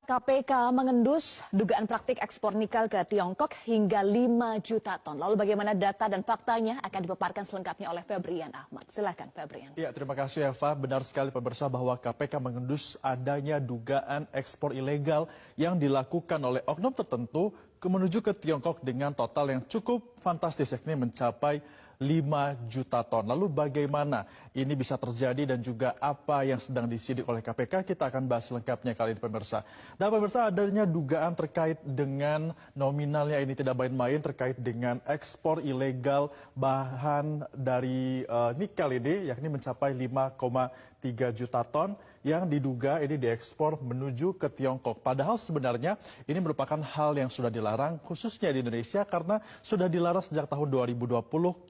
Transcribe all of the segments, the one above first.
KPK mengendus dugaan praktik ekspor nikel ke Tiongkok hingga 5 juta ton. Lalu bagaimana data dan faktanya akan dipaparkan selengkapnya oleh Febrian Ahmad. Silakan Febrian. Ya, terima kasih Eva. Benar sekali pemirsa bahwa KPK mengendus adanya dugaan ekspor ilegal yang dilakukan oleh oknum tertentu menuju ke Tiongkok dengan total yang cukup fantastis, yakni mencapai 5 juta ton. Lalu bagaimana ini bisa terjadi dan juga apa yang sedang disidik oleh KPK, kita akan bahas lengkapnya kali ini pemirsa. Dan pemirsa, adanya dugaan terkait dengan nominalnya ini tidak main-main terkait dengan ekspor ilegal bahan dari nikel ini, yakni mencapai 5,3 juta ton yang diduga ini diekspor menuju ke Tiongkok. Padahal sebenarnya ini merupakan hal yang sudah dilarang khususnya di Indonesia karena sudah dilarang sejak tahun 2020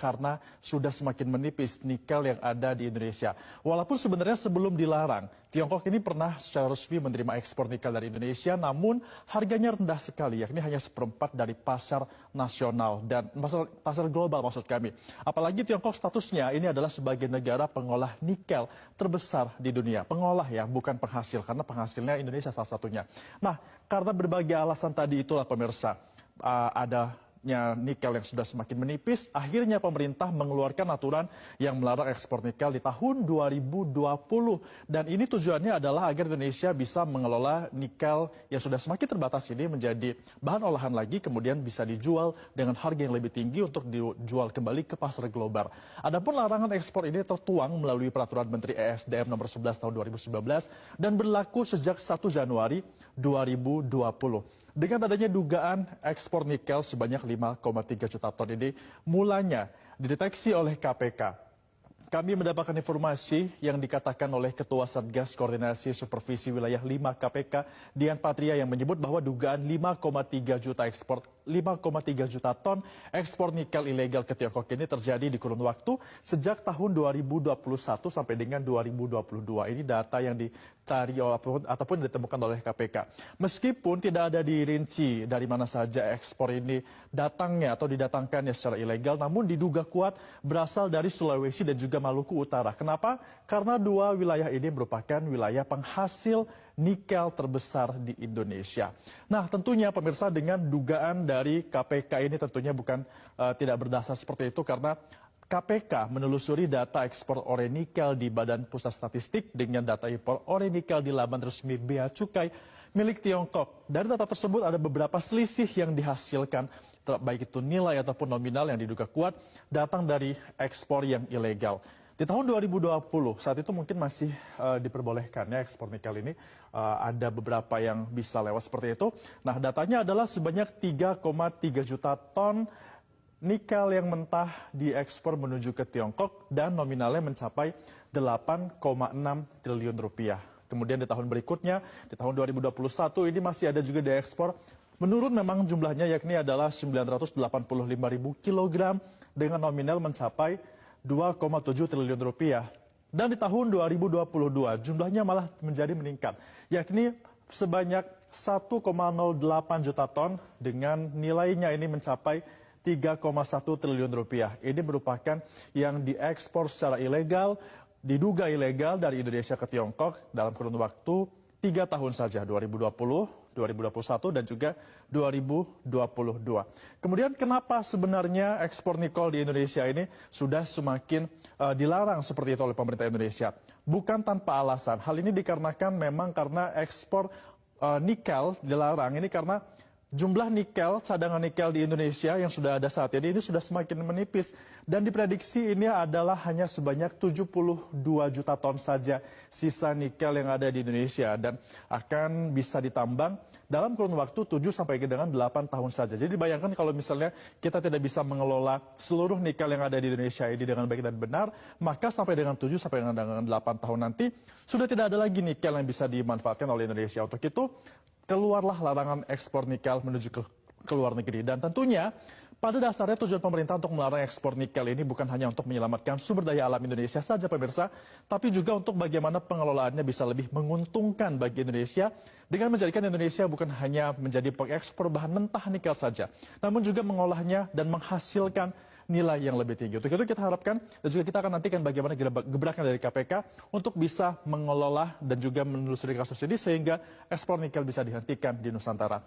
karena sudah semakin menipis nikel yang ada di Indonesia. Walaupun sebenarnya sebelum dilarang, Tiongkok ini pernah secara resmi menerima ekspor nikel dari Indonesia, namun harganya rendah sekali, yakni hanya seperempat dari pasar nasional dan pasar global maksud kami. Apalagi Tiongkok statusnya ini adalah sebagai negara pengolah nikel terbesar di dunia. Pengolah ya, bukan penghasil, karena penghasilnya Indonesia salah satunya. Nah, karena berbagai alasan tadi itulah pemirsa, adanya nikel yang sudah semakin menipis, akhirnya pemerintah mengeluarkan aturan yang melarang ekspor nikel di tahun 2020. Dan ini tujuannya adalah agar Indonesia bisa mengelola nikel yang sudah semakin terbatas ini menjadi bahan olahan lagi, kemudian bisa dijual dengan harga yang lebih tinggi untuk dijual kembali ke pasar global. Adapun larangan ekspor ini tertuang melalui Peraturan Menteri ESDM nomor 11 tahun 2019 dan berlaku sejak 1 Januari 2020. Dengan adanya dugaan ekspor nikel sebanyak 5,3 juta ton ini mulanya dideteksi oleh KPK. Kami mendapatkan informasi yang dikatakan oleh Ketua Satgas Koordinasi Supervisi Wilayah 5 KPK, Dian Patria, yang menyebut bahwa dugaan 5,3 juta ton ekspor nikel ilegal ke Tiongkok ini terjadi di kurun waktu sejak tahun 2021 sampai dengan 2022. Ini data yang dicari ataupun ditemukan oleh KPK. Meskipun tidak ada dirinci dari mana saja ekspor ini datangnya atau didatangkannya secara ilegal, namun diduga kuat berasal dari Sulawesi dan juga Maluku Utara. Kenapa? Karena dua wilayah ini merupakan wilayah penghasil nikel terbesar di Indonesia. Nah, tentunya pemirsa, dengan dugaan dari KPK ini tentunya bukan tidak berdasar seperti itu, karena KPK menelusuri data ekspor ore nikel di Badan Pusat Statistik dengan data impor ore nikel di laman resmi Bea Cukai milik Tiongkok. Dari data tersebut ada beberapa selisih yang dihasilkan, baik itu nilai ataupun nominal yang diduga kuat datang dari ekspor yang ilegal. Di tahun 2020, saat itu mungkin masih diperbolehkan ya ekspor nikel ini. Ada beberapa yang bisa lewat seperti itu. Nah, datanya adalah sebanyak 3,3 juta ton nikel yang mentah diekspor menuju ke Tiongkok dan nominalnya mencapai 8,6 triliun rupiah. Kemudian di tahun berikutnya, di tahun 2021 ini masih ada juga diekspor. Menurut memang jumlahnya, yakni adalah 985.000 kilogram dengan nominal mencapai 2,7 triliun rupiah. Dan di tahun 2022 jumlahnya malah menjadi meningkat, yakni sebanyak 1,08 juta ton dengan nilainya ini mencapai 3,1 triliun rupiah. Ini merupakan yang diekspor secara ilegal, diduga ilegal dari Indonesia ke Tiongkok dalam kurun waktu 3 tahun saja, 2020, 2021, dan juga 2022. Kemudian kenapa sebenarnya ekspor nikel di Indonesia ini sudah semakin dilarang seperti itu oleh pemerintah Indonesia? Bukan tanpa alasan. Hal ini dikarenakan memang karena ekspor nikel dilarang ini karena jumlah nikel, cadangan nikel di Indonesia yang sudah ada saat ini sudah semakin menipis. Dan diprediksi ini adalah hanya sebanyak 72 juta ton saja sisa nikel yang ada di Indonesia. Dan akan bisa ditambang dalam kurun waktu 7 sampai dengan 8 tahun saja. Jadi bayangkan kalau misalnya kita tidak bisa mengelola seluruh nikel yang ada di Indonesia ini dengan baik dan benar, maka sampai dengan 7 sampai dengan 8 tahun nanti sudah tidak ada lagi nikel yang bisa dimanfaatkan oleh Indonesia. Untuk itu, keluarlah larangan ekspor nikel menuju ke luar negeri. Dan tentunya pada dasarnya tujuan pemerintah untuk melarang ekspor nikel ini bukan hanya untuk menyelamatkan sumber daya alam Indonesia saja pemirsa, tapi juga untuk bagaimana pengelolaannya bisa lebih menguntungkan bagi Indonesia dengan menjadikan Indonesia bukan hanya menjadi pengekspor bahan mentah nikel saja, namun juga mengolahnya dan menghasilkan nilai yang lebih tinggi. Untuk itu kita harapkan dan juga kita akan nantikan bagaimana gebrakan dari KPK untuk bisa mengelola dan juga menelusuri kasus ini sehingga ekspor nikel bisa dihentikan di Nusantara.